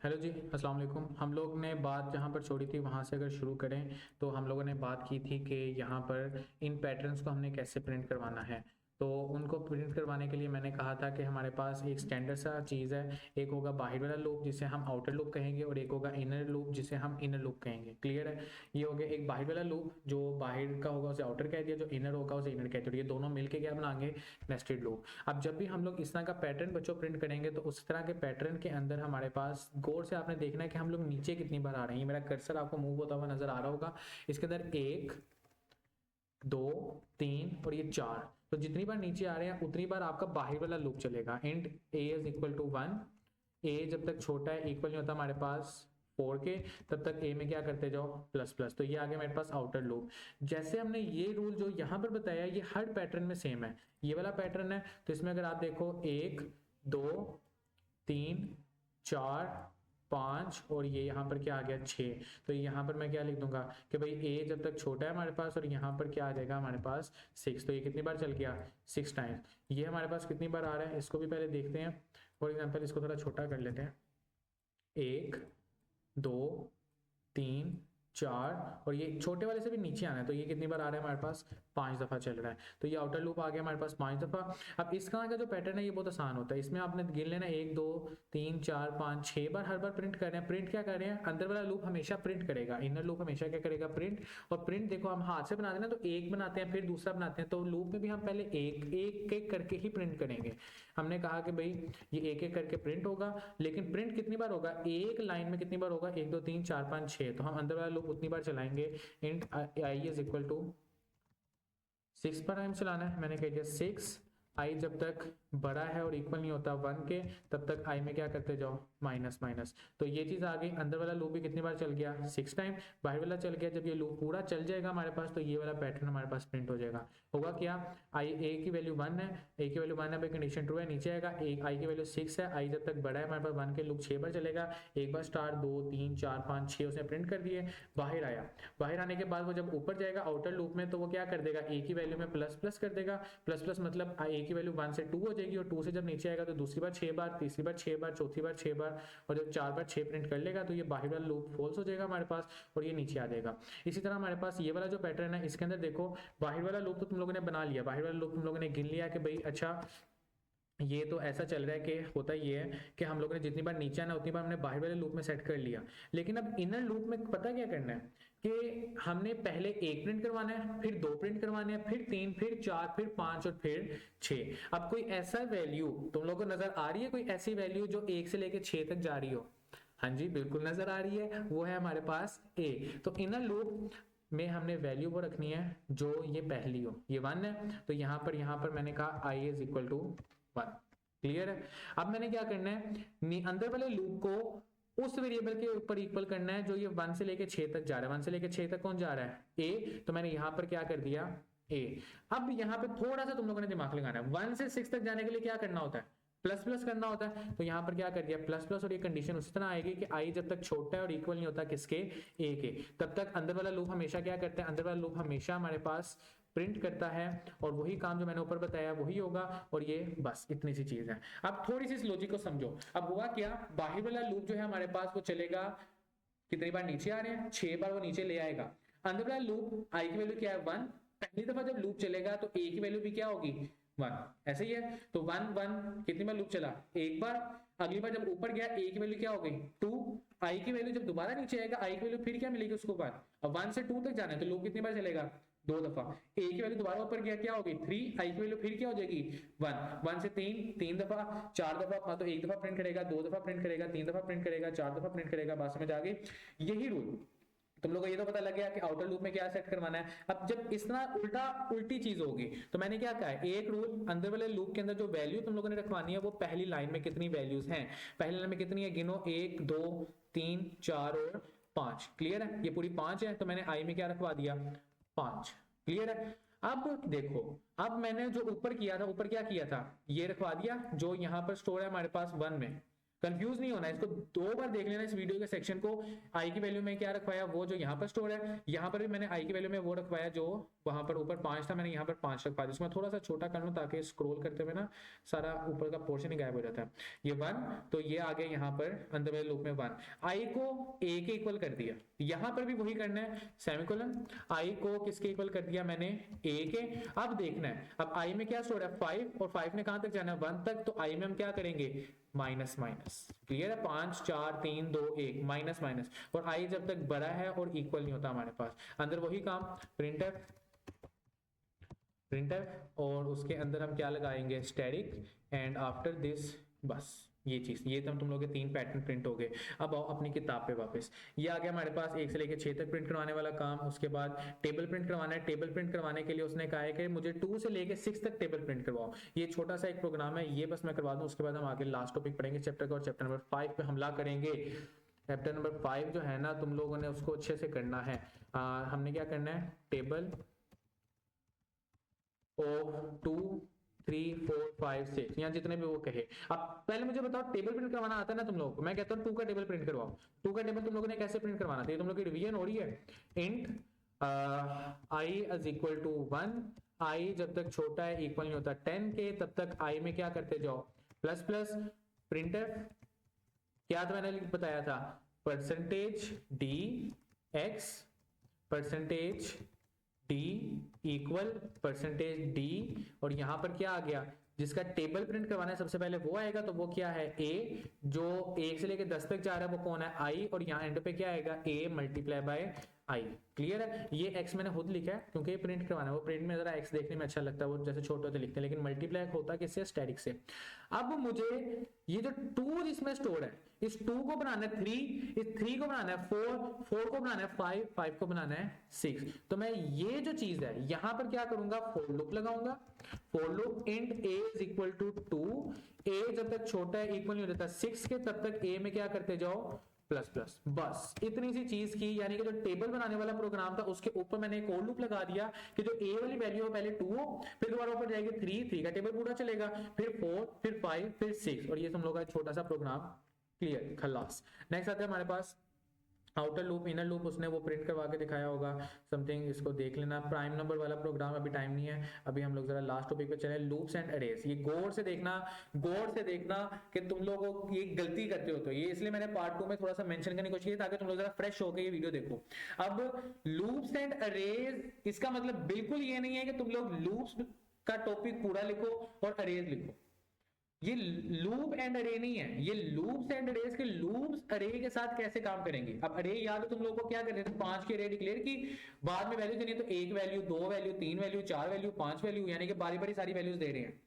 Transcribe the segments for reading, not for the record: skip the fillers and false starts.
Hello जी, अस्सलाम वालेकुम। हम लोग ने बात जहाँ पर छोड़ी थी वहाँ से अगर शुरू करें तो हम लोगों ने बात की थी कि यहाँ पर इन पैटर्न्स को हमने कैसे प्रिंट करवाना है। तो उनको प्रिंट करवाने के लिए मैंने कहा था कि हमारे पास एक स्टैंडर्ड सा चीज़ है। एक होगा बाहर वाला लूप जिसे हम आउटर लूप कहेंगे और एक होगा इनर लूप जिसे हम इनर लूप कहेंगे। क्लियर है? ये हो गया एक बाहर वाला लूप, जो बाहर का होगा उसे आउटर कह दिया, जो इनर होगा उसे इनर कह दिया। ये दोनों मिलके क्या बनाएंगे? Nested loop. अब जब भी हम लोग इस तरह का पैटर्न बच्चों प्रिंट करेंगे तो उस तरह के पैटर्न के अंदर हमारे पास गौर से आपने देखना है कि हम लोग नीचे कितनी बार आ रहे हैं। मेरा कर्सर आपको मूव होता हुआ नजर आ रहा होगा। इसके अंदर 1 2 3 और ये 4, तो जितनी बार नीचे आ रहे हैं उतनी बार आपका बाहर वाला लूप चलेगा। Int a is equal to 1, a जब तक छोटा है इक्वल नहीं होता हमारे पास 4 के, तब तक ए में क्या करते जाओ प्लस प्लस। तो ये आ गया मेरे पास आउटर लूप। जैसे हमने ये रूल जो यहाँ पर बताया ये हर पैटर्न में सेम है। ये वाला पैटर्न है तो इसमें अगर आप देखो 1 2 3 4 5 और ये यहाँ पर क्या आ गया 6, तो यहाँ पर मैं क्या लिख दूंगा कि भाई ए जब तक छोटा है हमारे पास और यहाँ पर क्या आ जाएगा हमारे पास 6। तो ये कितनी बार चल गया 6 टाइम्स। ये हमारे पास कितनी बार आ रहा है इसको भी पहले देखते हैं। फॉर एग्जाम्पल इसको थोड़ा छोटा कर लेते हैं। 1 2 3 4 और ये छोटे वाले से भी नीचे आना है, तो ये कितनी बार आ रहा है हमारे पास 5 दफा चल रहा है। तो ये आउटर लूप आ गया हमारे पास 5 दफा। अब इस तरह का जो पैटर्न है ये बहुत आसान होता है। इसमें आपने गिन लेना 1 2 3 4 5 6 बार हर बार प्रिंट कर रहे हैं। प्रिंट क्या कर रहे हैं? अंदर वाला लूप हमेशा प्रिंट करेगा, इनर लूप हमेशा क्या करेगा प्रिंट। और प्रिंट देखो हम हाथ से बनाते हैं ना, तो एक बनाते हैं फिर दूसरा बनाते हैं, तो लूप में भी हम पहले एक एक एक करके ही प्रिंट करेंगे। हमने कहा कि भाई ये एक एक करके प्रिंट होगा, लेकिन प्रिंट कितनी बार होगा एक लाइन में कितनी बार होगा 1 2 3 4 5 6, तो हम अंदर वाला लूप उतनी बार चलाएंगे। Int i is equal to 6 पर टाइम चलाना है। मैंने कह दिया 6। आई जब तक बड़ा है और इक्वल नहीं होता 1 के, तब तक आई में क्या करते जाओ माइनस माइनस। तो ये चीज आ गई। अंदर वाला लूप भी कितनी बार चल गया 6 टाइम, बाहर वाला चल गया। जब ये लूप पूरा चल जाएगा हमारे पास तो ये वाला पैटर्न हमारे पास प्रिंट हो जाएगा। होगा क्या? आई ए की वैल्यू 1 है, ए की वैल्यू 1 है, कंडीशन ट्रू है, नीचे आएगा। आई की वैल्यू 6 है, आई जब तक बड़ा है हमारे पास 1 के, लूप 6 बार चलेगा। एक बार स्टार 2 3 4 5 6 उसने प्रिंट कर दिए। बाहर आया, बाहर आने के बाद वो जब ऊपर जाएगा आउटर लूप में तो वो क्या कर देगा ए की वैल्यू में प्लस प्लस कर देगा। प्लस प्लस मतलब ए की वैल्यू 1 से 2 हो जाएगी और 2 से जब नीचे आएगा तो दूसरी बार 6 बार, तीसरी बार 6 बार, चौथी बार 6 बार, और जब 4 बार 6 प्रिंट कर लेगा तो ये बाहर वाला लूप फॉल्स हो जाएगा हमारे पास और ये नीचे आ जाएगा। इसी तरह हमारे पास ये वाला जो पैटर्न है इसके अंदर देखो बाहर वाला लूप तो तुम लोगों ने बना लिया, बाहर वाला लूप तुम लोगों ने गिन लिया कि भाई अच्छा ये तो ऐसा चल रहा है कि होता ये है कि हम लोगों ने जितनी बार नीचे आना उतनी बार हमने बाहर वाले लूप में सेट कर लिया। लेकिन अब इनर लूप में पता क्या करना है कि हमने पहले एक प्रिंट करवाना है, फिर 2 प्रिंट करवाने हैं, फिर 3, फिर 4, फिर 5 और फिर 6। अब कोई ऐसा वैल्यू तुम लोगों को नजर आ रही है, कोई ऐसी वैल्यू जो 1 से लेकर 6 तक जा रही हो? हाँ जी बिल्कुल नजर आ रही है, वो है हमारे पास ए। तो इनर लूप में हमने वैल्यू वो रखनी है जो ये पहली हो। ये 1 है तो यहाँ पर मैंने कहा आई इज इक्वल टू 1। क्लियर है? अब मैंने क्या करना है अंदर वाले लूप को उस वेरिएबल के ऊपर इक्वल करना है जो ये 1 से लेके 6 तक जा रहा है। 1 से लेके 6 तक कौन जा रहा है? ए। तो मैंने यहां पर क्या कर दिया ए। अब यहां पे थोड़ा सा तुम लोगों ने दिमाग लगाना है। 1 से 6 तक जाने के लिए क्या करना होता है? प्लस प्लस करना होता है। तो यहां पर क्या कर दिया प्लस प्लस, और ये कंडीशन उसी तरह आएगी कि आई जब तक छोटा है और इक्वल नहीं होता किसके? ए के, तब तक अंदर वाला लूप हमेशा क्या करता है? अंदर वाला लूप हमेशा हमारे पास प्रिंट करता है और वही काम जो मैंने ऊपर बताया वही होगा। और ये बस इतनी सी चीज है। अब थोड़ी सी इस लॉजिक को समझो। अब हुआ क्या, बाहर वाला लूप जो है हमारे पास वो चलेगा कितनी बार नीचे आ रहे हैं? 6 बार वो नीचे ले आएगा। अंदर वाला लूप आई की वैल्यू क्या है 1, पहली दफा जब लूप चलेगा तो ए की वैल्यू भी क्या होगी 1। ऐसे ही है। तो 1 1 कितनी बार लूप चला? एक बार। अगली बार जब ऊपर गया ए की वैल्यू क्या हो गई 2। आई की वैल्यू जब दोबारा नीचे आएगा आई की वैल्यू फिर क्या मिलेगी उसको 1। अब 1 से 2 तक जाना है तो लूप कितनी बार चलेगा? 2 दफा। ए की वैल्यू दोबारा ऊपर गया क्या होगी 3, आई की वैल्यू फिर क्या हो जाएगी 1। 1 से 3 3 दफा, 4 दफा, तो एक दफा प्रिंट करेगा, 2 दफा प्रिंट करेगा, 3 दफा प्रिंट करेगा, 4 दफा प्रिंट करेगा। बात समझ आ गई? यही रूल तुम लोगों को ये तो पता लग गया कि आउटर लूप में क्या सेट करवाना है। अब जब इस तरह उल्टी चीज होगी तो मैंने क्या कहा है, एक रूल अंदर वाले लूप के अंदर जो वैल्यू तुम लोगों ने रखवानी है वो पहली लाइन में कितनी वैल्यूज हैं, पहली लाइन में कितनी है गिनो, 1 2 3 4 और 5। क्लियर है? ये पूरी 5 है तो मैंने आई में क्या रखवा दिया 5। क्लियर है? अब देखो, अब मैंने जो ऊपर किया था, ऊपर क्या किया था, ये रखवा दिया जो यहां पर स्टोर है हमारे पास 1 में। कंफ्यूज नहीं होना, इसको 2 बार देख लेना इस वीडियो के सेक्शन को। आई की वैल्यू में क्या रखवाया, वो जो यहाँ पर स्टोर है, यहाँ पर भी मैंने आई की वैल्यू में वो रखवाया जो वहां पर ऊपर 5 था, मैंने यहाँ पर 5 रखवा दिया। इसको मैं थोड़ा सा छोटा कर लूँ ताकि स्क्रॉल करते हुए ना सारा ऊपर का पोर्शन ही गायब हो जाता है। ये 1, तो ये आ गया यहाँ पर अंदर वाले लूप में 1। आई को ए के इक्वल कर दिया, यहाँ पर भी वही करना है, सेमीकोलन। आई को किसके इक्वल कर दिया मैंने, ए के। अब देखना है, अब आई में क्या स्टोर है 5, और 5 ने कहां तक जाना है 1 तक, तो आई में हम क्या करेंगे माइनस माइनस। क्लियर है, 5 4 3 2 1 माइनस माइनस, और आई जब तक बड़ा है और इक्वल नहीं होता हमारे पास, अंदर वही काम प्रिंटफ और उसके अंदर हम क्या लगाएंगे स्टैटिक, एंड आफ्टर दिस बस ये चीज, ये तुम लोग के 3 पैटर्न प्रिंट हो गए। अब आओ अपनी किताब पे वापस, ये आ गया हमारे पास 1 से लेकर 6 तक प्रिंट करवाने वाला काम। उसके बाद टेबल प्रिंट करवाना है, टेबल प्रिंट करवाने के लिए उसने कहा है कि मुझे 2 से लेकर 6 तक टेबल प्रिंट करवाओ। ये छोटा सा एक प्रोग्राम है, ये बस मैं करवा दूं, उसके बाद हम आगे लास्ट टॉपिक पढ़ेंगे चैप्टर का, और चैप्टर नंबर 5 पे हमला करेंगे। चैप्टर नंबर 5 जो है ना, तुम लोगों ने उसको अच्छे से करना है। हमने क्या करना है, टेबल ऑफ 2 3 4 5 6, यहाँ जितने भी वो कहे। अब पहले मुझे बताओ टेबल प्रिंट करवाना आता है ना तुम लोगों को, मैं कहता हूँ 2 का टेबल प्रिंट करवाओ। 2 का टेबल तुम लोगों ने कैसे प्रिंट करवाना था, तुम लोग की रिवीजन हो रही है। Int i is equal to 1, i जब तक छोटा है इक्वल नहीं होता 10 के, तब तक आई में क्या करते जाओ प्लस प्लस। प्रिंटफ क्या था मैंने बताया था, percentage D x percentage D equal percentage D, और यहां पर क्या आ गया, जिसका टेबल प्रिंट करवाना है सबसे पहले वो आएगा, तो वो क्या है ए, जो 1 से लेकर 10 तक जा रहा है वो कौन है आई, और यहाँ एंड पे क्या आएगा A multiply by I. Clear है, ये एक्स मैंने खुद लिखा है क्योंकि ये प्रिंट करवाना है, वो प्रिंट में जरा एक्स देखने में अच्छा लगता है, वो जैसे छोटे होते लिखते हैं, लेकिन मल्टीप्लाई होता किससे, स्टैटिक से। अब मुझे ये जो 2 जिसमें स्टोर है, इस 2 को बनाना है 3, इस 3 को बनाना है 4, 4 को बनाना है 5, 5 को बनाना है 6। तो मैं ये जो चीज है यहां पर क्या करूंगा, फॉर लूप लगाऊंगा। For loop int a is equal to 2, a जब तक छोटा है इक्वल नहीं होता 6 के, तब तक a में क्या करते जाओ प्लस प्लस। बस इतनी सी चीज की, यानी कि जो टेबल बनाने वाला प्रोग्राम था उसके ऊपर मैंने एक और लूप लगा दिया कि जो a वाली वैल्यू है पहले 2 हो, फिर दोबारा ऊपर जाएगी 3, 3 का टेबल पूरा चलेगा, फिर 4, फिर 5, फिर 6, और ये तुम लोग का छोटा सा प्रोग्राम क्लियर, खलास। नेक्स्ट आता है हमारे पास आउटर लूप इनर लूप, उसने वो प्रिंट करवा के दिखाया होगा समथिंग, इसको देख लेना। प्राइम नंबर वाला प्रोग्राम अभी टाइम नहीं है, अभी हम लोग जरा लास्ट टॉपिक पे चले, लूप्स एंड अरेज। ये गौर से देखना कि तुम लोग ये गलती करते हो, तो ये इसलिए मैंने पार्ट 2 में थोड़ा सा मेंशन करने की कोशिश की ताकि तुम लोग जरा फ्रेश होकर ये वीडियो देखो। अब लूप्स एंड अरेज, इसका मतलब बिल्कुल ये नहीं है कि तुम लोग लूप्स का टॉपिक पूरा लिखो और अरेज लिखो, ये लूप एंड अरे नहीं है, ये लूप्स एंड अरेज के लूप्स अरे के साथ कैसे काम करेंगे। अब अरे याद है तुम लोगों को क्या करते थे, 5 की अरे डिक्लेयर की, बाद में वैल्यू देनी है तो 1 value 2 value 3 value 4 value 5 value, यानी कि बारी बारी सारी वैल्यूज दे रहे हैं।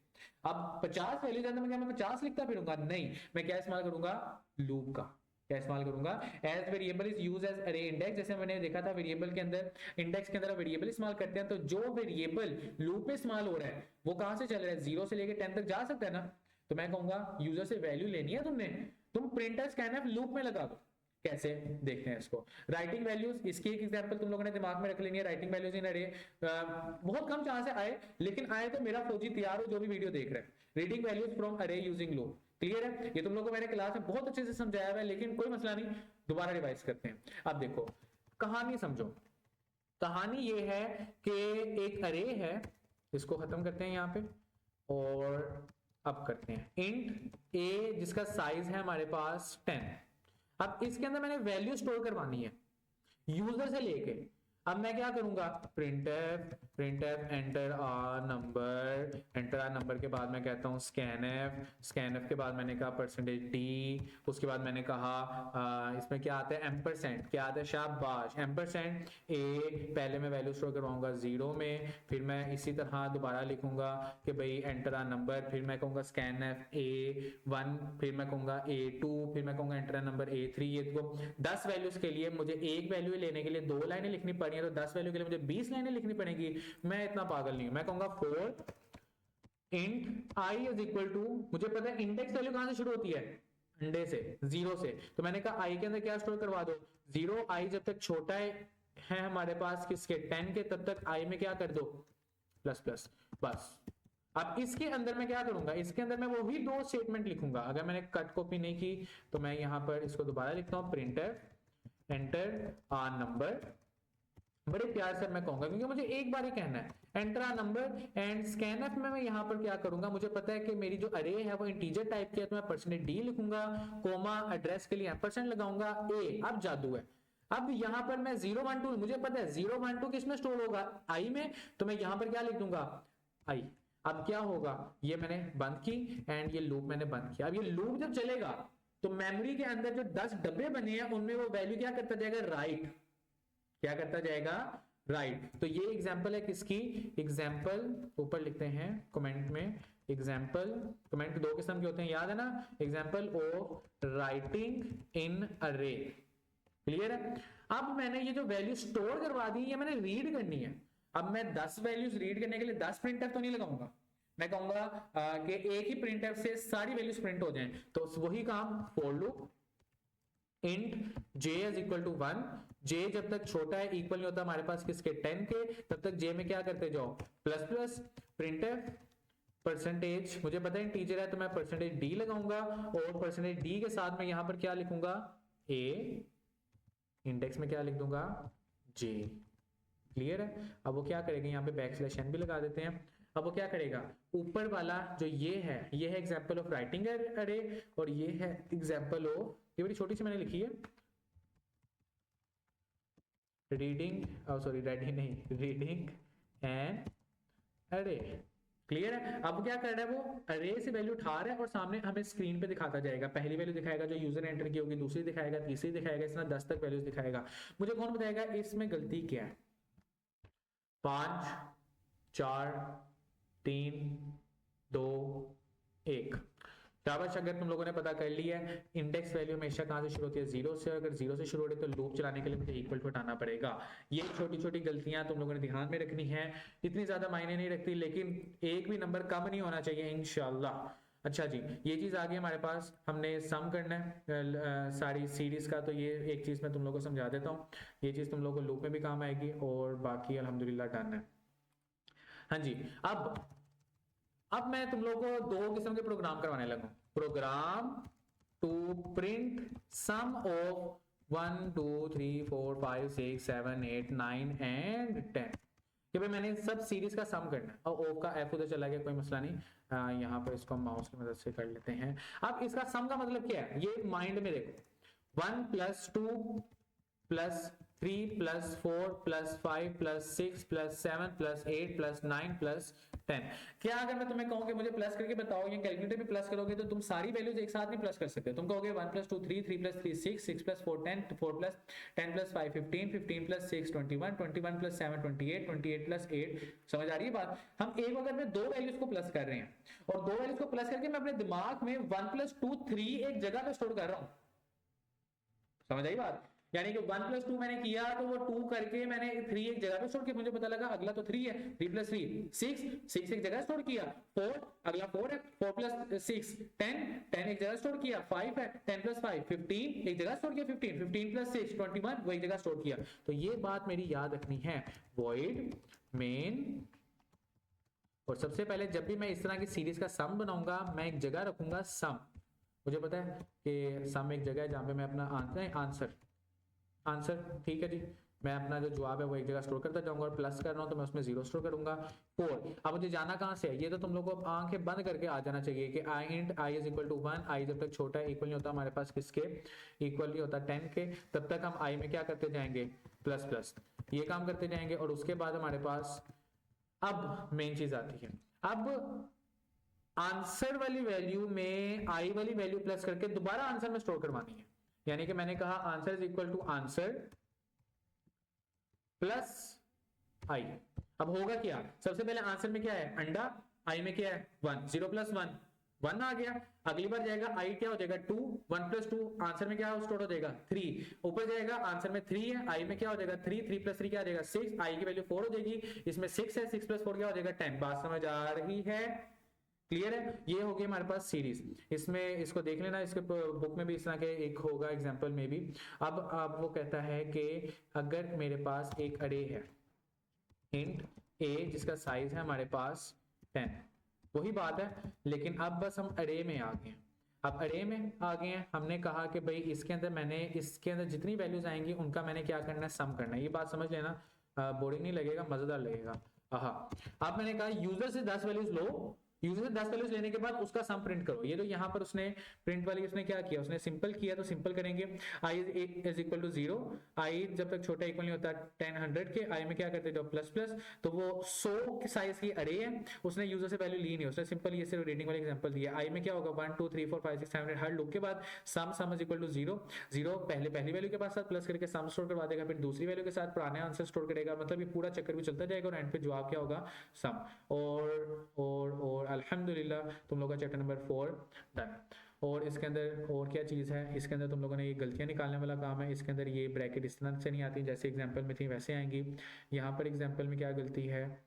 अब 50 वैल्यूज अंदर में क्या मैं 50 लिखता फिरूंगा, नहीं, मैं क्या इस्तेमाल करूंगा, लूप का क्या इस्तेमाल करूंगा, as variable is use as array index. जैसे मैंने देखा था वेरिएबल के अंदर, इंडेक्स के अंदर वेरिएबल इस्तेमाल करते हैं, तो जो वेरिएबल लूप में इस्तेमाल हो रहा है वो कहां से चल रहा है, 0 से लेकर 10 तक जा सकता है ना। तो मैं कहूंगा यूजर से वैल्यू लेनी है तुमने, तुम प्रिंटर स्कैनफ लूप में लगा दो। कैसे देखते हैं इसको, राइटिंग वैल्यूज, इसकी एक एग्जांपल तुम लोगों ने दिमाग में रख लेनी है, राइटिंग वैल्यूज इन अरे। बहुत कम चांस है आए, लेकिन आए तो मेरा फौजी तैयार हो जो भी वीडियो देख रहे हैं। रीडिंग वैल्यूज फ्रॉम अरे यूजिंग लूप, क्लियर है, ये तुम लोगों को मैंने क्लास में बहुत अच्छे से समझाया हुआ है, लेकिन कोई मसला नहीं, दोबारा रिवाइज करते हैं। अब देखो कहानी समझो, कहानी ये है कि एक अरे है, इसको खत्म करते हैं यहाँ पे, और अब करते हैं इंट a जिसका साइज है हमारे पास 10। अब इसके अंदर मैंने वैल्यू स्टोर करवानी है यूजर से लेके। अब मैं क्या करूंगा, प्रिंटफ एंटर आ नंबर के बाद मैं कहता हूं स्कैनफ के बाद मैंने कहा परसेंटेज डी, उसके बाद मैंने कहा इसमें क्या आता है एम्परसेंड, क्या आता है शाबाश एम्परसेंड ए, पहले मैं वैल्यू स्टोर करवाऊंगा 0 में, फिर मैं इसी तरह दोबारा लिखूंगा कि भाई एंटर आ नंबर, फिर मैं कहूंगा स्कैनफ A1, फिर मैं कहूंगा A2, फिर मैं कहूंगा एंटर आ नंबर A3। ये तो 10 वैल्यूज के लिए मुझे एक वैल्यू लेने के लिए 2 लाइनें लिखनी पड़ी, तो 10 वैल्यू के लिए मुझे 20 लाइनें लिखनी पड़ेगी। मैं इतना पागल नहीं हूं, मैं कहूंगा for int i is equal to, मुझे पता है इंडेक्स वैल्यू कहां से शुरू होती है, अंडे से, 0 से, तो मैंने कहा आई के अंदर क्या स्टोर करवा दो 0, आई जब तक छोटा है हमारे पास किसके 10 के, तब तक आई में क्या कर दो प्लस प्लस। बस अब इसके अंदर मैं क्या करूंगा, इसके अंदर मैं वही दो स्टेटमेंट लिखूंगा। अगर मैंने कट कॉपी नहीं की तो मैं यहां पर इसको दोबारा लिखता हूं, प्रिंटर एंटर आ नंबर, बड़े प्यार से मैं कहूंगा क्योंकि मुझे एक बार ही कहना है, enter a number and scanf में मैं यहां पर क्या करूंगा, मुझे पता है कि मेरी जो अरे है वो इंटीजर टाइप की है, तो मैं %d लिखूंगा, कोमा एड्रेस के लिए एम्परसेंड लगाऊंगा a। अब जादू है, अब यहां पर मैं 012, मुझे पता है 012 किस में स्टोर होगा, आई में, तो मैं यहां पर क्या लिख दूंगा, आई। अब क्या होगा, ये मैंने बंद की एंड ये लूप मैंने बंद किया। अब ये लूप जब चलेगा तो मेमोरी के अंदर जो 10 डब्बे बने हैं उनमें वो वैल्यू क्या करता जाएगा, राइट, क्या करता जाएगा, राइट। तो ये एग्जांपल है किसकी, एग्जांपल ऊपर लिखते हैं कमेंट में, एग्जांपल, कमेंट दो किस्म के होते हैं याद है ना, एग्जांपल ऑफ राइटिंग इन अरे, क्लियर है। अब मैंने ये जो वैल्यू स्टोर करवा दी, ये मैंने रीड करनी है। अब मैं 10 वैल्यूज रीड करने के लिए 10 प्रिंटफ तो नहीं लगाऊंगा, मैं कहूंगा कि एक ही प्रिंटफ से सारी वैल्यूज प्रिंट हो जाएं, तो वही काम, for loop int j is equal to 1, j जब तक छोटा है इक्वल नहीं होता हमारे पास किसके, 10 के, तब तक j में क्या करते जाओ, प्लस प्लस, printf परसेंटेज, मुझे पता है इंटीजर है तो मैं %d लगाऊंगा और %d के साथ मैं यहां पर क्या लिखूंगा, a, इंडेक्स में क्या लिख दूंगा, j, क्लियर है। अब वो क्या करेगा, यहाँ पे बैकस्लैश n भी लगा देते हैं। अब वो क्या करेगा, ऊपर वाला जो ये है एग्जांपल ऑफ राइटिंग अरे और ये है एग्जांपल ऑफ, ये बड़ी छोटी सी मैंने लिखी है, रीडिंग, सॉरी रीडिंग नहीं, रीडिंग एंड अरे, क्लियर है। अब क्या कर रहा है, वो अरे से वैल्यू उठा रहा है और सामने हमें स्क्रीन पे दिखाता जाएगा, पहली वैल्यू दिखाएगा जो यूजर एंटर की होगी, दूसरी दिखाएगा, तीसरी दिखाएगा, इस तरह 10 तक वैल्यूज दिखाएगा। मुझे कौन बताएगा इसमें गलती क्या है, 5 4 3 2 1, शाबाश। अगर तुम लोगों ने पता कर लिया है इंडेक्स वैल्यू हमेशा कहां से शुरू होती है, 0 से, अगर 0 से शुरू हो रही है तो लूप चलाने के लिए मुझे इक्वल टू हटाना पड़ेगा। ये छोटी छोटी गलतियां तुम लोगों ने ध्यान में रखनी है, इतनी ज्यादा मायने नहीं रखती, लेकिन एक भी नंबर कम नहीं होना चाहिए इंशाल्लाह। अच्छा जी, ये चीज आ गई हमारे पास, हमने सम करना है सारी सीरीज का, तो ये एक चीज मैं तुम लोगों को समझा देता हूँ, ये चीज तुम लोगों को लूप में भी काम आएगी और बाकी अल्हम्दुलिल्लाह डन है। हाँ जी, अब मैं तुम लोगों को दो किस्म के प्रोग्राम करवाने लगा, program to print sum of 1 2 3 4 5 6 7 8 9 and 10, कि भाई मैंने सब सीरीज का सम करना है। और ओ का एफ उधर चला गया, कोई मसला नहीं, यहाँ पर इसको माउस की मदद से कर लेते हैं। अब इसका सम का मतलब क्या है, ये माइंड में देखो, 1 + 2 + 3 + 4 + 5 + 6 + 7 + 8 + 9 + 10। क्या अगर मैं तुम्हें कहूं कि मुझे प्लस करके बताओ, ये कैलकुलेटर में प्लस करोगे तो तुम सारी वैल्यूज एक साथ नहीं प्लस कर सकते। तुम कहोगे 1 + 2 3 3 + 3 6 6 + 4 10 4 + 10 + 5 15 15 + 6 21 21 + 7 28 28 + 8, समझ आ रही है बात। हम एक वक्त में दो वैल्यूज को प्लस कर रहे हैं और दो वैल्यूज को प्लस करके मैं अपने दिमाग में 1 + 2 3 एक जगह पे स्टोर कर रहा हूं, समझ आई बात। यानी कि 1 + 2 मैंने किया तो वो 2 करके मैंने 3 एक जगह पे स्टोर किया, मुझे पता लगा अगला तो 3 है, 3 + 3 6 6 एक जगह स्टोर किया, 4 अगला 4 है, 4 + 6 10 10 एक जगह स्टोर किया, 5 है, 10 + 5 15 एक जगह स्टोर किया, 15 15 + 6 21 वो एक जगह स्टोर किया। तो ये बात मेरी याद रखनी है, वॉइड मेन, और सबसे पहले जब भी मैं इस तरह की सीरीज का सम बनाऊंगा मैं एक जगह रखूंगा सम, मुझे पता है कि सम एक जगह है जहां पे मैं अपना आंसर ठीक है जी, मैं अपना जो जवाब है वो एक जगह स्टोर करता जाऊंगा, और प्लस कर रहा हूं तो मैं उसमें 0 स्टोर करूंगा। 4, अब मुझे जाना कहां से है, ये तो तुम लोगों को आंखें बंद करके आ जाना चाहिए कि i is equal to 1, i जब तक छोटा है इक्वल नहीं होता हमारे पास किसके, इक्वल नहीं होता 10 के, तब तक हम i में क्या करते जाएंगे, प्लस प्लस, ये काम करते जाएंगे। और उसके बाद हमारे पास अब मेन चीज आती है, अब आंसर वाली वैल्यू में आई वाली वैल्यू प्लस करके दोबारा आंसर में स्टोर करवानी है। यानी कि मैंने कहा answer is equal to answer plus i. अब होगा क्या, सबसे पहले आंसर में क्या है अंडा, आई में क्या है 1, 0 + 1 1 आ गया, अगली बार जाएगा आई क्या हो जाएगा 2, 1 + 2 आंसर में क्या स्टोर हो जाएगा 3, ऊपर जाएगा आंसर में 3 है, आई में क्या हो जाएगा 3 3 + 3 क्या आ जाएगा 6, आई की वैल्यू 4 हो जाएगी, इसमें 6 है, 6 + 4 क्या हो जाएगा 10। बात समझ आ रही है, क्लियर है। ये हो गई हमारे पास सीरीज, इसमें इसको देख लेना, इसके बुक में भी इस तरह के एक होगा एग्जांपल में भी। अब वो कहता है कि अगर मेरे पास एक अरे है int a जिसका साइज है हमारे पास 10, वही बात है, लेकिन अब बस हम अरे में आ गए हैं। अब अरे में आ गए हैं, हमने कहा कि भाई इसके अंदर मैंने इसके अंदर जितनी वैल्यूज आएंगी उनका मैंने क्या करना है, सम करना है। ये बात समझ लेना, बोरिंग नहीं लगेगा, मजेदार लगेगा। अब मैंने कहा यूजर से 10 वैल्यूज लो, यूजर से 10 वैल्यूज लेने के बाद उसका सम प्रिंट करो। ये तो यहाँ पर उसने प्रिंट वाली उसने क्या किया, उसने सिंपल किया, तो सिंपल करेंगे i is equal to 0, i जब तक छोटा इक्वल नहीं होता 10 100 के, i में क्या करते हैं प्लस प्लस, तो वो 100 के साइज की अरे है, उसने यूजर से वैल्यू ली नहीं, उसने सिंपल ये सिर्फ रीडिंग वाला एग्जांपल दिया। i में क्या होगा 1 2 3 4 5 6 7 8, हर लूप के बाद सम इज इक्वल टू 0 0, पहली वैल्यू के पास प्लस करके सम स्टोर करवा देगा, फिर दूसरी वैल्यू के साथ पुराने आंसर स्टोर करेगा, मतलब ये पूरा चक्कर भी चलता जाएगा और एंड पे जवाब क्या होगा, सम। और अल्हम्दुलिल्लाह तुम लोग का चैप्टर नंबर 4 डन। और इसके अंदर और क्या चीज़ है, इसके अंदर तुम लोगों ने ये गलतियां निकालने वाला काम है। इसके अंदर ये ब्रैकेट इस तरह से नहीं आती जैसे एग्जांपल में थी वैसे आएंगी। यहाँ पर एग्जांपल में क्या गलती है,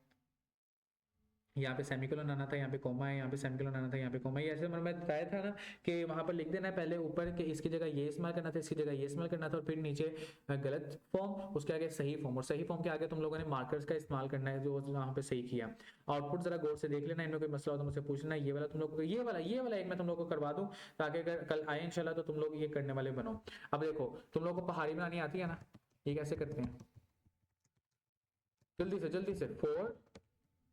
यहाँ पे सेमीकोलन आना था, यहाँ पे कोमा है, यहाँ पे सेमीकोलन आना था, यहाँ पे कोमा है। ऐसे मैं बताया था ना कि वहां पर लिख देना है पहले ऊपर कि इसकी जगह ये इस्तेमाल करना था, इसकी जगह ये इस्तेमाल करना था, और फिर नीचे गलत फॉर्म, उसके आगे सही फॉर्म, और सही फॉर्म के आगे तुम लोगों ने मार्कर्स का इस्तेमाल करना है जो वहाँ पे सही किया। आउटपुट जरा गौर से देख लेना, इनमें कोई मसला हो तो मुझसे पूछना। ये वाला तुम लोग को ये वाला एक मैं तुम लोग को करवा दूं, ताकि अगर कल आए इंशाल्लाह तो तुम लोग ये करने वाले बनो। अब देखो तुम लोग को पहाड़ी बनानी आती है ना, ये कैसे करते हैं, जल्दी से 4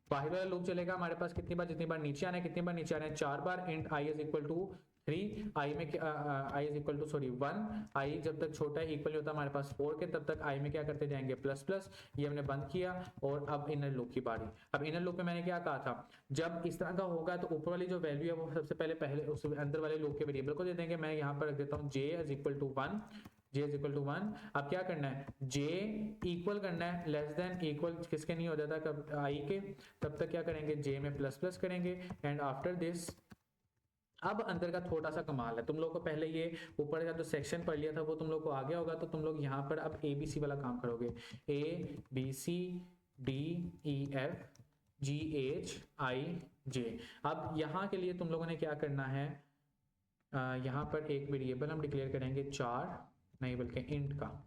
बाहर वाला लूप चलेगा हमारे पास कितनी बार, जितनी बार नीचे आना है, कितनी बार नीचे आना है, 4 बार। Int i is equal to 3, i में i is equal to 1, i जब तक छोटा है इक्वल होता है हमारे पास 4 के, तब तक i में क्या करते जाएंगे प्लस प्लस। ये हमने बंद किया। और अब इनर लूप की बारी। अब इनर लूप में मैंने क्या कहा था, जब इस तरह का होगा तो ऊपर वाली जो वैल्यू है वो सबसे पहले उस अंदर वाले लूप के वेरिएबल को दे देंगे। मैं यहाँ पर रख देता हूँ j is equal to 1, j is equal to 1। अब क्या करना है, j इक्वल करना है, लेस देन इक्वल किसके नहीं हो जाता कब i के, तब तक क्या करेंगे j में प्लस प्लस करेंगे। एंड आफ्टर दिस अब अंदर का थोड़ा सा कमाल है, तुम लोग को पहले ये ऊपर का जो सेक्शन पढ़ लिया था वो तुम लोग को आ गया होगा, तो तुम लोग यहाँ पर अब ABC वाला काम करोगे, ABCDEFGHIJ। अब यहाँ के लिए तुम लोगों ने क्या करना है, यहाँ पर एक वेरिएबल हम डिक्लेयर करेंगे 4 नहीं बल्कि इंट का।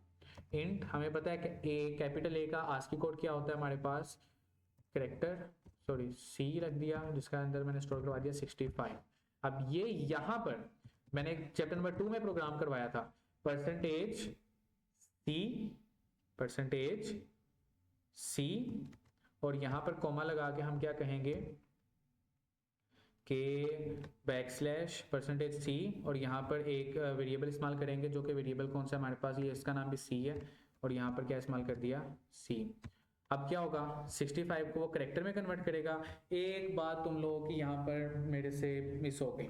इंट हमें पता है कि कैपिटल A का आस्की कोड क्या होता है हमारे पास, C रख दिया, जिसका अंदर मैंने स्टोर करवा दिया 65। अब ये यहाँ पर मैंने चैप्टर नंबर 2 में प्रोग्राम करवाया था, %C और यहाँ पर कॉमा लगा के हम क्या कहेंगे कि \C और यहाँ पर एक वेरिएबल इस्तेमाल करेंगे, जो कि वेरिएबल कौन सा हमारे पास, ये इसका नाम भी C है, और यहाँ पर क्या इस्तेमाल कर दिया C। अब क्या होगा, 65 को वो करेक्टर में कन्वर्ट करेगा। एक बात तुम लोगों की यहाँ पर मेरे से मिस हो गई,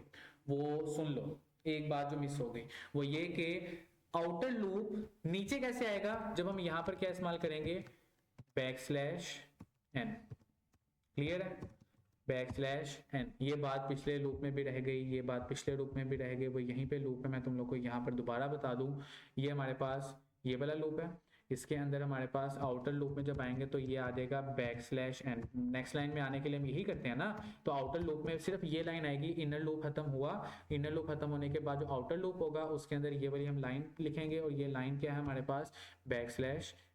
वो सुन लो। एक बात जो मिस हो गई वो ये कि आउटर लूप नीचे कैसे आएगा, जब हम यहाँ पर क्या इस्तेमाल करेंगे, \n। क्लियर है, \n। ये बात पिछले लूप में भी रह गई, ये बात पिछले लूप में भी रह गई, वो यहीं पे लूप है। मैं तुम लोग को यहाँ पर दोबारा बता दूं, ये हमारे पास ये वाला लूप है, इसके अंदर हमारे पास आउटर लूप में जब आएंगे तो ये आ जाएगा \n। नेक्स्ट लाइन में आने के लिए हम यही करते हैं ना, तो आउटर लूप में सिर्फ ये लाइन आएगी, इनर लूप खत्म हुआ। इनर लूप खत्म होने के बाद जो आउटर लूप होगा उसके अंदर ये वाली हम लाइन लिखेंगे, और ये लाइन क्या है हमारे पास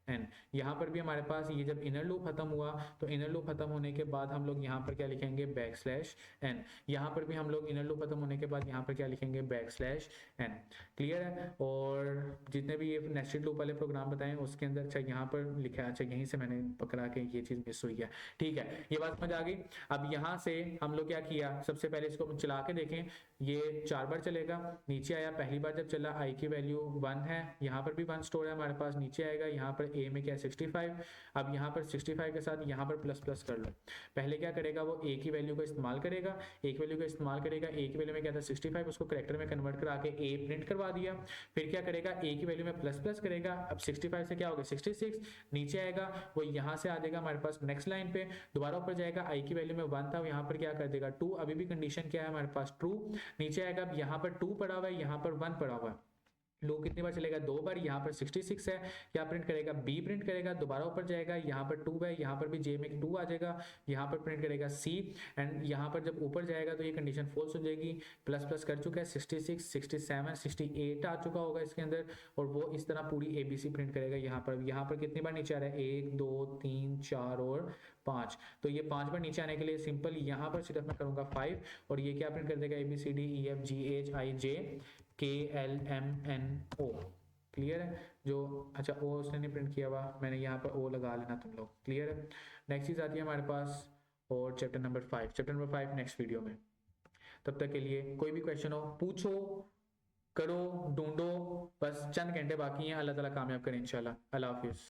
\n। यहाँ पर भी हमारे पास ये जब इनर लूप खत्म हुआ तो इनर लूप खत्म होने के बाद हम लोग यहाँ पर क्या लिखेंगे \n। यहाँ पर भी हम लोग इनर लूप खत्म होने के बाद यहाँ पर क्या लिखेंगे \n। क्लियर है। और जितने भी ये नेस्टेड लूप वाले प्रोग्राम बताएं उसके अंदर अच्छा यहाँ पर लिखा है, अच्छा यहीं से मैंने पकड़ा के ये चीज मिस हुई है, ठीक है, ये बात समझ आ गई। अब यहाँ से हम लोग क्या किया, सबसे पहले इसको चला के देखें, ये 4 बार चलेगा, नीचे आया, पहली बार जब चला i की वैल्यू 1 है, यहाँ पर भी 1 स्टोर है हमारे पास, नीचे आएगा, यहाँ पर a में क्या है 65। अब यहाँ पर 65 के साथ यहाँ पर प्लस प्लस कर लो। पहले क्या करेगा, वो a की वैल्यू को इस्तेमाल करेगा, a की वैल्यू को इस्तेमाल करेगा, a की वैल्यू में क्या था 65, उसको करेक्टर में कन्वर्ट करा के a प्रिंट करवा दिया। फिर क्या करेगा, a की वैल्यू में प्लस प्लस करेगा, अब 65 से क्या होगा 66, नीचे आएगा, वो यहाँ से आ जाएगा हमारे पास नेक्स्ट लाइन पे, दोबारा ऊपर जाएगा, i की वैल्यू में 1 था, यहाँ पर क्या कर देगा 2, अभी भी कंडीशन क्या है हमारे पास ट्रू, नीचे आएगा, अब यहाँ पर 2 पड़ा हुआ है, यहाँ पर 1 पड़ा हुआ है, लूप कितनी बार चलेगा, 2 बार। यहाँ पर 66 है, क्या प्रिंट करेगा, बी प्रिंट करेगा, दोबारा ऊपर जाएगा, यहाँ पर 2 है, यहाँ पर भी जे में 2 आ जाएगा, यहाँ पर प्रिंट करेगा सी, एंड यहाँ पर जब ऊपर जाएगा तो ये कंडीशन फॉल्स हो जाएगी। प्लस प्लस कर चुका है, 66, 67, 68 आ चुका होगा इसके अंदर, और वो इस तरह पूरी एबीसी प्रिंट करेगा। यहाँ पर कितनी बार नीचे आ रहा है, 1 2 3 4 और 5, तो ये 5 बार नीचे आने के लिए सिंपल यहाँ पर सिर्फ मैं करूंगा 5, और ये क्या प्रिंट कर देगा, ABCDEFGHIJ KLMNO। क्लियर है? जो अच्छा ओ उसने नहीं प्रिंट किया हुआ, मैंने यहाँ पर ओ लगा लेना तुम लोग। क्लियर है? नेक्स्ट चीज आती है हमारे पास और चैप्टर नंबर 5 नेक्स्ट वीडियो में। तब तक के लिए कोई भी क्वेश्चन हो पूछो, करो, ढूंढो, बस चंद घंटे बाकी हैं। अल्लाह ताला कामयाब करें इंशाल्लाह। अल्लाह हाफिज।